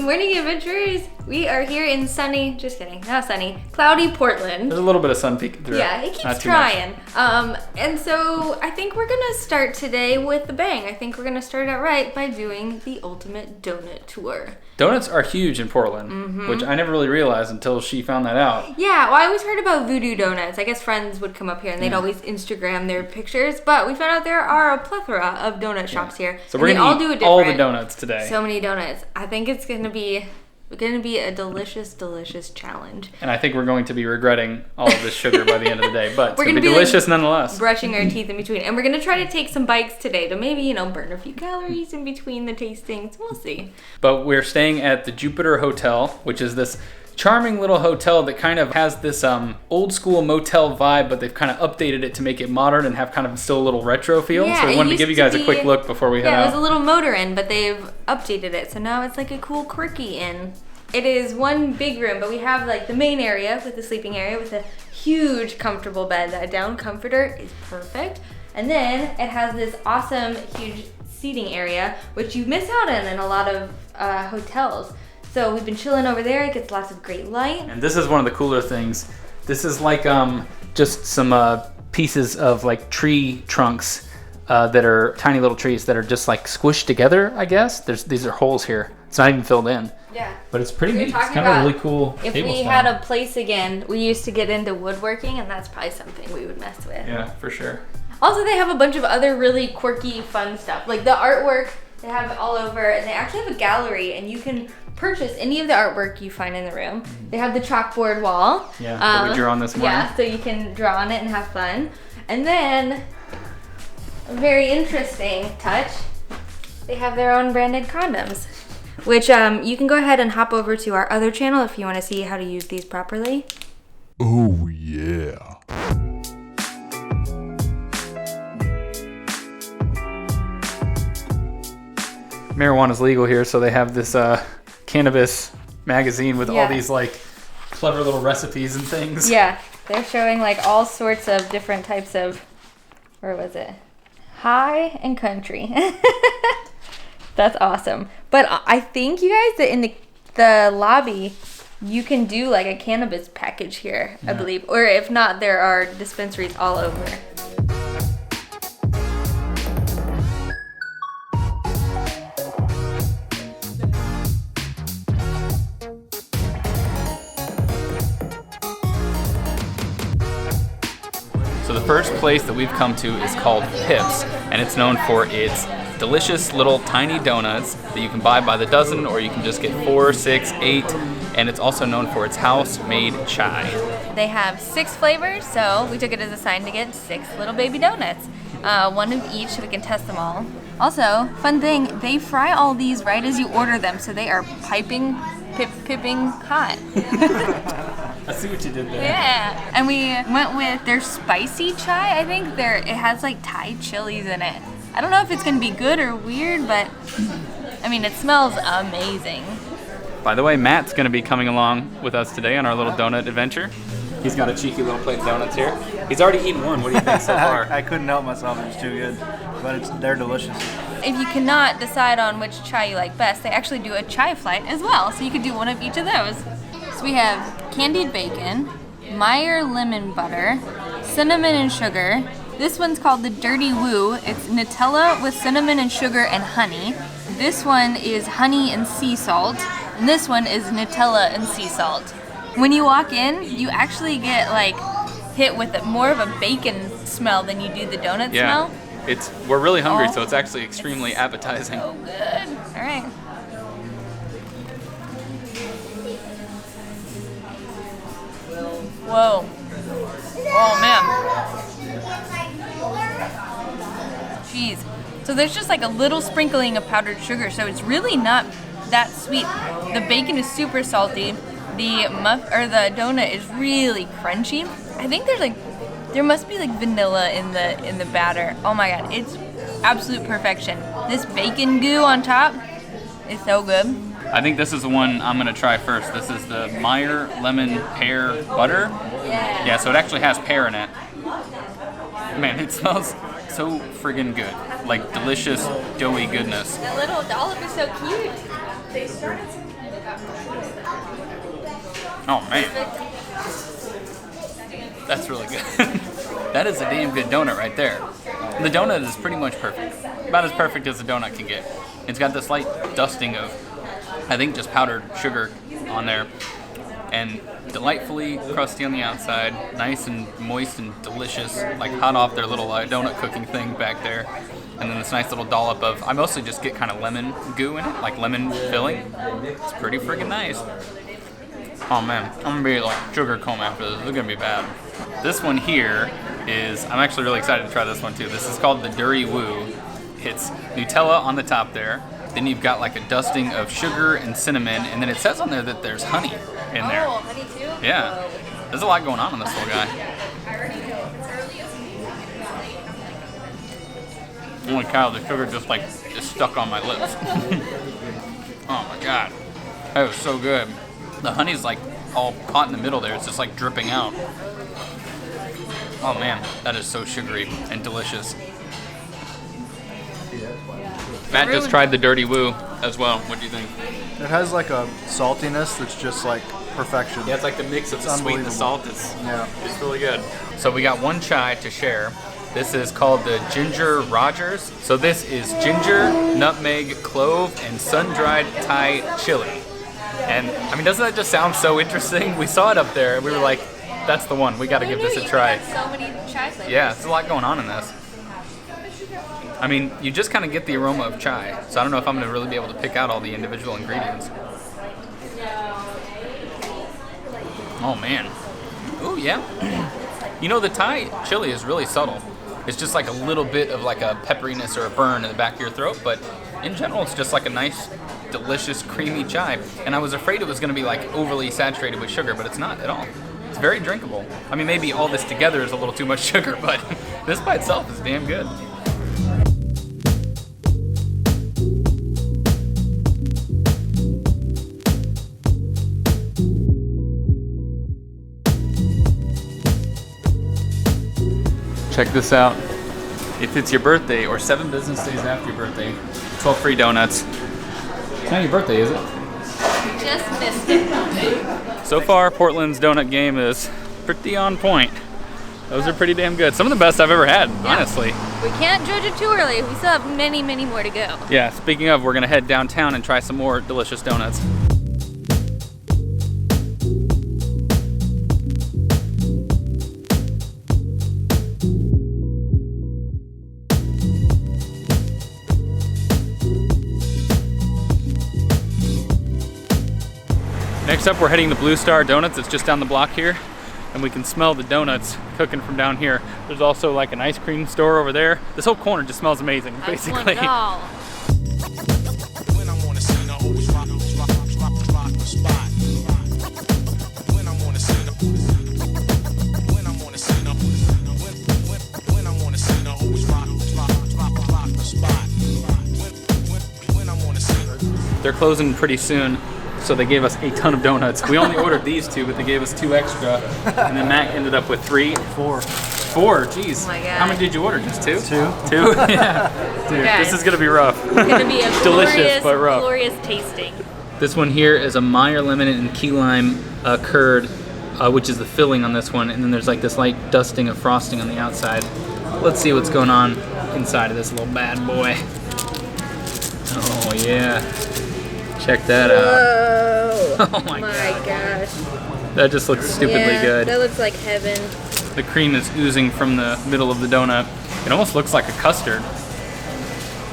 morning, adventurers. We are here in sunny, just kidding, not sunny, cloudy Portland. There's a little bit of sun peeking through. Yeah, it keeps trying. And so I think we're gonna start today with the bang. I think we're gonna start out right by doing the ultimate donut tour. Donuts are huge in Portland, which I never really realized until she found that out. Yeah, well, I always heard about Voodoo Doughnuts. I guess friends would come up here and they'd always Instagram their pictures, but we found out there are a plethora of donut shops here. So we're gonna eat all the donuts today. So many donuts. I think it's gonna be a delicious, delicious challenge. And I think we're going to be regretting all of this sugar by the end of the day, but it's going to be delicious nonetheless. Brushing our teeth in between. And we're going to try to take some bites today to maybe, burn a few calories in between the tastings. We'll see. But we're staying at the Jupiter Hotel, which is this charming little hotel that kind of has this old school motel vibe, but they've kind of updated it to make it modern and have kind of still a little retro feel. Yeah, so we wanted to give you guys a quick look before we head out. Yeah, it was a little motor inn, but they've updated it. So now it's like a cool, quirky inn. It is one big room, but we have like the main area with the sleeping area with a huge comfortable bed. That down comforter is perfect. And then it has this awesome, huge seating area, which you miss out on in a lot of hotels. So we've been chilling over there. It gets lots of great light. And this is one of the cooler things. This is like just some pieces of like tree trunks that are tiny little trees that are just like squished together, I guess. These are holes here. It's not even filled in. Yeah. But it's pretty neat. It's kind of a really cool If we had a place again, we used to get into woodworking, and that's probably something we would mess with. Yeah, for sure. Also, they have a bunch of other really quirky, fun stuff. Like the artwork, they have it all over, and they actually have a gallery, and you can purchase any of the artwork you find in the room. They have the chalkboard wall. Yeah, that we drew on this morning. Yeah, so you can draw on it and have fun. And then, a very interesting touch, they have their own branded condoms. Which you can go ahead and hop over to our other channel if you want to see how to use these properly. Oh yeah. Marijuana's legal here, so they have this cannabis magazine with all these like clever little recipes and things. Yeah, they're showing like all sorts of different types of, where was it? High and country. That's awesome. But I think, you guys, that in the lobby, you can do like a cannabis package here, I believe. Or if not, there are dispensaries all over. So the first place that we've come to is called Pips, and it's known for its delicious little tiny donuts that you can buy by the dozen, or you can just get 4, 6, 8, and it's also known for its house-made chai. They have 6 flavors, so we took it as a sign to get 6 little baby donuts. One of each so we can test them all. Also, fun thing, they fry all these right as you order them, so they are pipping hot. I see what you did there. Yeah, and we went with their spicy chai. I think it has like Thai chilies in it. I don't know if it's gonna be good or weird, but I mean, it smells amazing. By the way, Matt's gonna be coming along with us today on our little donut adventure. He's got a cheeky little plate of donuts here. He's already eaten one. What do you think so far? I couldn't help myself. It was too good, but they're delicious. If you cannot decide on which chai you like best, they actually do a chai flight as well, so you could do one of each of those. So we have candied bacon, Meyer lemon butter, cinnamon and sugar. This one's called the Dirty Woo. It's Nutella with cinnamon and sugar and honey. This one is honey and sea salt. And this one is Nutella and sea salt. When you walk in, you actually get like hit with more of a bacon smell than you do the donut smell. We're really hungry, so it's actually extremely appetizing. So good. All right. Whoa. Oh man. Jeez. So there's just like a little sprinkling of powdered sugar, so it's really not that sweet. The bacon is super salty. The the donut is really crunchy. I think there must be like vanilla in the batter. Oh my god, it's absolute perfection. This bacon goo on top is so good. I think this is the one I'm gonna try first. This is the Meyer lemon pear butter. Yeah, so it actually has pear in it. Man, it smells so friggin' good. Like delicious, doughy goodness. That little dollop is so cute. Oh man, that's really good. That is a damn good donut right there. The donut is pretty much perfect. About as perfect as a donut can get. It's got this light dusting of, I think, just powdered sugar on there. And delightfully crusty on the outside, nice and moist and delicious, like hot off their little donut cooking thing back there. And then this nice little dollop of, I mostly just get kind of lemon goo in it, like lemon filling. It's pretty freaking nice. Oh man, I'm gonna be like sugar coma after this. This is gonna be bad. This one here is, I'm actually really excited to try this one too. This is called the Dury Woo. It's Nutella on the top there. Then you've got like a dusting of sugar and cinnamon, and then it says on there that there's honey in there. Oh, honey too? Yeah. There's a lot going on this little guy. Holy cow, the sugar just like is stuck on my lips. Oh my god. That was so good. The honey's like all caught in the middle there. It's just like dripping out. Oh man, that is so sugary and delicious. Matt just tried the Dirty Woo as well. What do you think? It has like a saltiness that's just like perfection. Yeah, it's like the mix of the sweet and the salt. It's really good. So we got one chai to share. This is called the Ginger Rogers. So this is ginger, nutmeg, clove, and sun-dried Thai chili. And I mean, doesn't that just sound so interesting? We saw it up there and we were like, that's the one. We got to give this a try. So many chai flavors. Yeah, there's a lot going on in this. I mean, you just kind of get the aroma of chai. So I don't know if I'm going to really be able to pick out all the individual ingredients. Oh man. Ooh, yeah. You know, the Thai chili is really subtle. It's just like a little bit of like a pepperiness or a burn in the back of your throat, but in general, it's just like a nice, delicious, creamy chai. And I was afraid it was going to be like overly saturated with sugar, but it's not at all. It's very drinkable. I mean, maybe all this together is a little too much sugar, but this by itself is damn good. Check this out. If it's your birthday or 7 business days after your birthday, 12 free donuts. It's not your birthday, is it? Just missed it. So far, Portland's donut game is pretty on point. Those are pretty damn good. Some of the best I've ever had, honestly. We can't judge it too early. We still have many, many more to go. Yeah, speaking of, we're gonna head downtown and try some more delicious donuts. Next up, we're heading to Blue Star Donuts. It's just down the block here, and we can smell the donuts cooking from down here. There's also like an ice cream store over there. This whole corner just smells amazing, basically. They're closing pretty soon. So they gave us a ton of donuts. We only ordered these 2, but they gave us 2 extra. And then Matt ended up with 3. 4. 4, jeez. Oh my God. How many did you order? Just 2? 2. 2? Yeah. Dude, Okay. this is gonna be rough. It's gonna be a delicious but rough. glorious tasting. This one here is a Meyer lemon and key lime curd, which is the filling on this one. And then there's like this light dusting of frosting on the outside. Let's see what's going on inside of this little bad boy. Oh yeah. Check that out. Oh my gosh. That just looks stupidly good. That looks like heaven. The cream is oozing from the middle of the donut. It almost looks like a custard,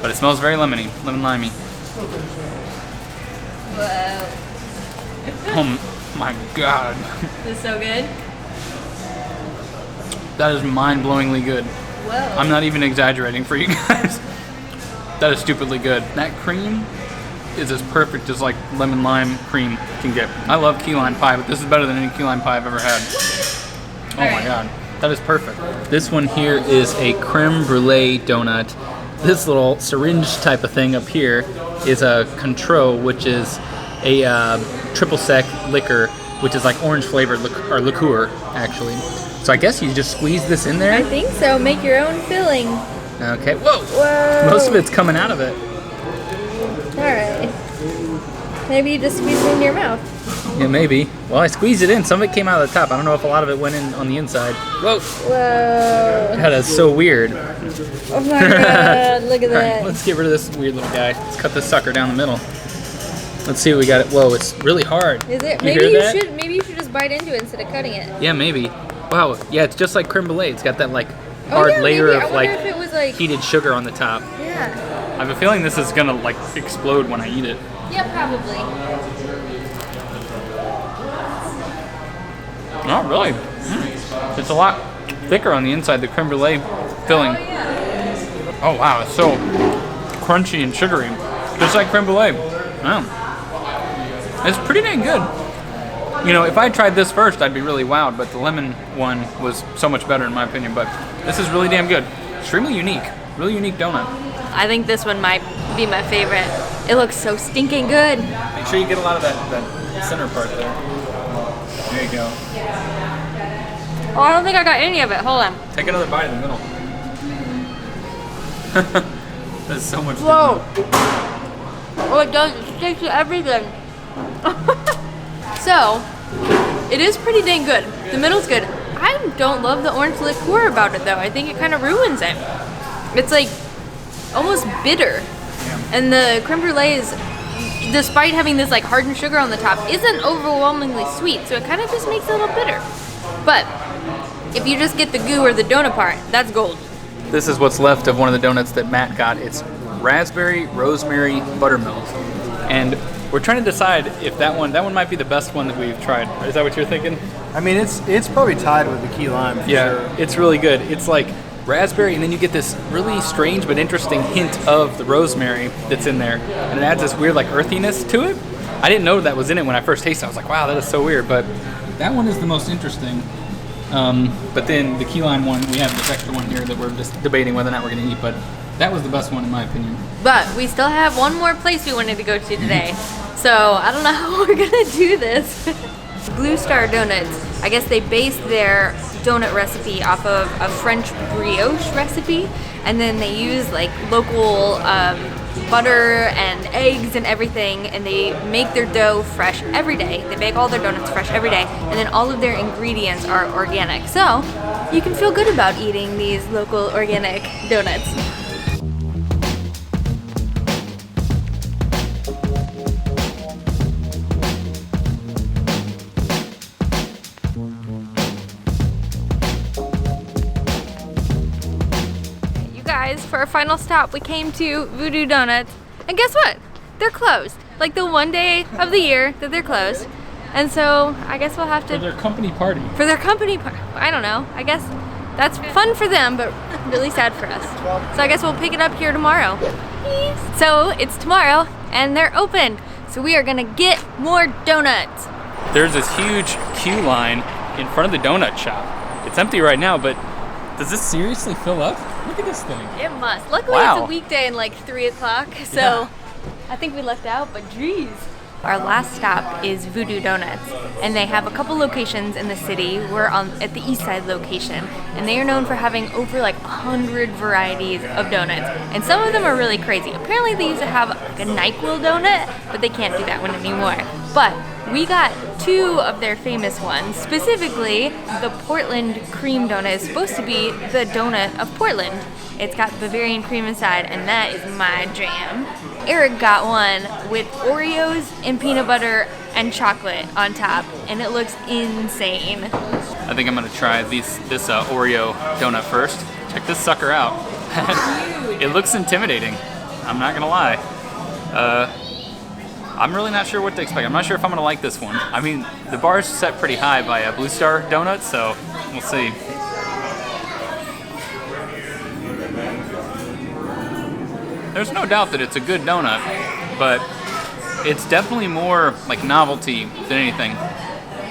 but it smells very lemony, lemon-limey. Whoa. Oh my god. This is so good. That is mind-blowingly good. Whoa. I'm not even exaggerating for you guys. That is stupidly good. That cream is as perfect as like lemon lime cream can get. I love key lime pie, but this is better than any key lime pie I've ever had. Oh my god, that is perfect. This one here is a creme brulee donut. This little syringe type of thing up here is a contreau, which is a triple sec liquor, which is like orange flavored liqueur actually. So I guess you just squeeze this in there. I think so. Make your own filling. Okay. Whoa. Whoa. Most of it's coming out of it. All right. Maybe you just squeeze it in your mouth. Yeah, maybe. Well, I squeezed it in. Some of it came out of the top. I don't know if a lot of it went in on the inside. Whoa. Whoa. That is so weird. Oh my god, look at All right, that. let's get rid of this weird little guy. Let's cut this sucker down the middle. Let's see what we got. It. Whoa, it's really hard. Is it? You Maybe hear that? Maybe you should just bite into it instead of cutting it. Yeah, maybe. Wow. Yeah, it's just like creme brulee. It's got that like hard yeah, layer maybe. of I wonder like if it was, like heated sugar on the top. Yeah. I have a feeling this is gonna like explode when I eat it. Yeah, probably. Not really. It's a lot thicker on the inside, the creme brulee filling. Oh, yeah. Oh wow, it's so crunchy and sugary. Just like creme brulee. Wow. It's pretty dang good. You know, if I tried this first, I'd be really wowed, but the lemon one was so much better in my opinion, but this is really damn good. Extremely unique. Really unique donut. I think this one might be my favorite. It looks so stinking good. Make sure you get a lot of that center part there. There you go. Oh, I don't think I got any of it. Hold on. Take another bite in the middle. That's so much Whoa. different. Oh, it does. It sticks to everything. So, it is pretty dang good. The middle's good. I don't love the orange liqueur about it though. I think it kind of ruins it. It's like almost bitter. Yeah. And the creme brulee is, despite having this like hardened sugar on the top, isn't overwhelmingly sweet. So it kind of just makes it a little bitter. But if you just get the goo or the donut part, that's gold. This is what's left of one of the donuts that Matt got. It's raspberry rosemary buttermilk. And we're trying to decide if that one might be the best one that we've tried. Is that what you're thinking? I mean, it's probably tied with the key lime for sure. It's really good. It's like raspberry, and then you get this really strange but interesting hint of the rosemary that's in there, and it adds this weird like earthiness to it. I didn't know that was in it when I first tasted it. I was like, wow, that is so weird, but that one is the most interesting. But then the key lime one, we have this extra one here that we're just debating whether or not we're going to eat, but that was the best one in my opinion. But we still have one more place we wanted to go to today. So I don't know how we're gonna do this. Blue Star Donuts, I guess they based their donut recipe off of a French brioche recipe, and then they use like local butter and eggs and everything, and they make their dough fresh every day. They bake all their donuts fresh every day, and then all of their ingredients are organic. So you can feel good about eating these local organic donuts. For our final stop, we came to Voodoo Doughnuts, and guess what? They're closed. Like the one day of the year that they're closed, and so I guess we'll have to. For their company party. For their company party. I don't know. I guess that's fun for them, but really sad for us. So I guess we'll pick it up here tomorrow. So it's tomorrow, and they're open. So we are gonna get more donuts. There's this huge queue line in front of the donut shop. It's empty right now, but does this seriously fill up? Look at this thing. It must. Luckily Wow. it's a weekday and like 3 o'clock, so Yeah. I think we lucked out, but geez. Our last stop is Voodoo Doughnuts, and they have a couple locations in the city. We're at the East Side location, and they are known for having over like 100 varieties of donuts, and some of them are really crazy. Apparently they used to have like a NyQuil donut, but they can't do that one anymore. But we got 2 of their famous ones. Specifically, the Portland cream donut is supposed to be the donut of Portland. It's got Bavarian cream inside, and that is my jam. Eric got one with Oreos and peanut butter and chocolate on top, and it looks insane. I think I'm gonna try this Oreo donut first. Check this sucker out. It looks intimidating. I'm not gonna lie. I'm really not sure what to expect. I'm not sure if I'm gonna like this one. I mean, the bar's set pretty high by Blue Star Donuts, so we'll see. There's no doubt that it's a good donut, but it's definitely more like novelty than anything.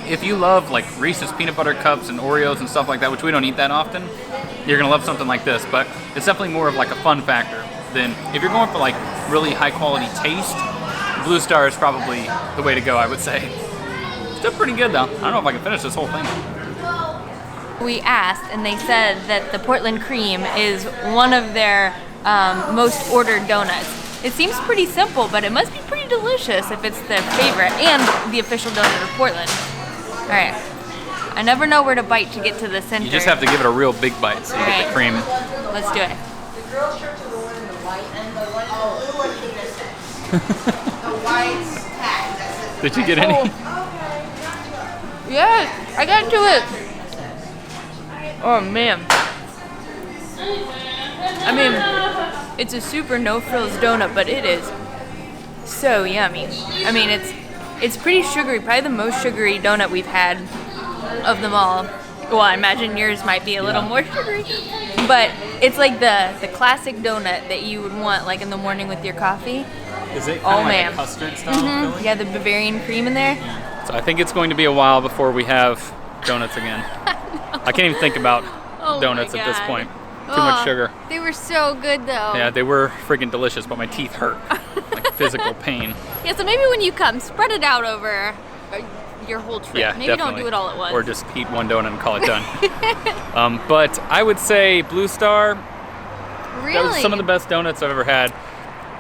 If you love like Reese's peanut butter cups and Oreos and stuff like that, which we don't eat that often, you're gonna love something like this, but it's definitely more of like a fun factor than if you're going for like really high quality taste. Blue Star is probably the way to go, I would say. Still pretty good though. I don't know if I can finish this whole thing. We asked, and they said that the Portland cream is one of their most ordered donuts. It seems pretty simple, but it must be pretty delicious if it's their favorite and the official donut of Portland. All right. I never know where to bite to get to the center. You just have to give it a real big bite so you get the cream. Let's do it. Did you get any? Yeah, I got to it. Oh man. I mean, it's a super no-frills donut, but it is so yummy. I mean, it's pretty sugary, probably the most sugary donut we've had of them all. Well, I imagine yours might be a little more sugary, but it's like the classic donut that you would want like in the morning with your coffee. Is it kind of like a custard style filling? Yeah, the Bavarian cream in there. So I think it's going to be a while before we have donuts again. I can't even think about donuts at this point. Too much sugar. They were so good though. Yeah, they were freaking delicious, but my teeth hurt. Like physical pain. Yeah, so maybe when you come, spread it out over your whole trip. Yeah, maybe definitely. don't do it all at once. Or just eat one donut and call it done. But I would say Blue Star, Really? that was some of the best donuts I've ever had.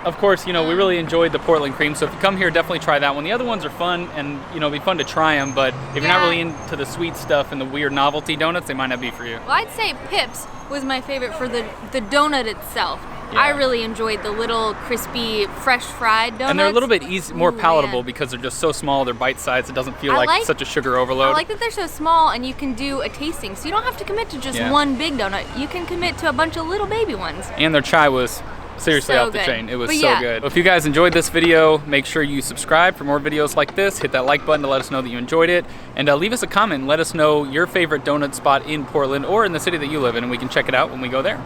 Of course, you know, we really enjoyed the Portland cream, so if you come here, definitely try that one. The other ones are fun, and, you know, it'd be fun to try them, but if you're not really into the sweet stuff and the weird novelty donuts, they might not be for you. Well, I'd say Pips was my favorite for the donut itself. Yeah. I really enjoyed the little crispy, fresh fried donuts. And they're a little bit more palatable man. because they're just so small, they're bite-sized, it doesn't feel I like like- such a sugar overload. I like that they're so small and you can do a tasting, so you don't have to commit to just one big donut. You can commit to a bunch of little baby ones. And their chai was seriously So off the good. chain. It was But so yeah. good. If you guys enjoyed this video, make sure you subscribe for more videos like this. Hit that like button to let us know that you enjoyed it. And leave us a comment and let us know your favorite donut spot in Portland or in the city that you live in, and we can check it out when we go there.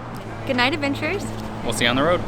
Good night, adventurers. We'll see you on the road.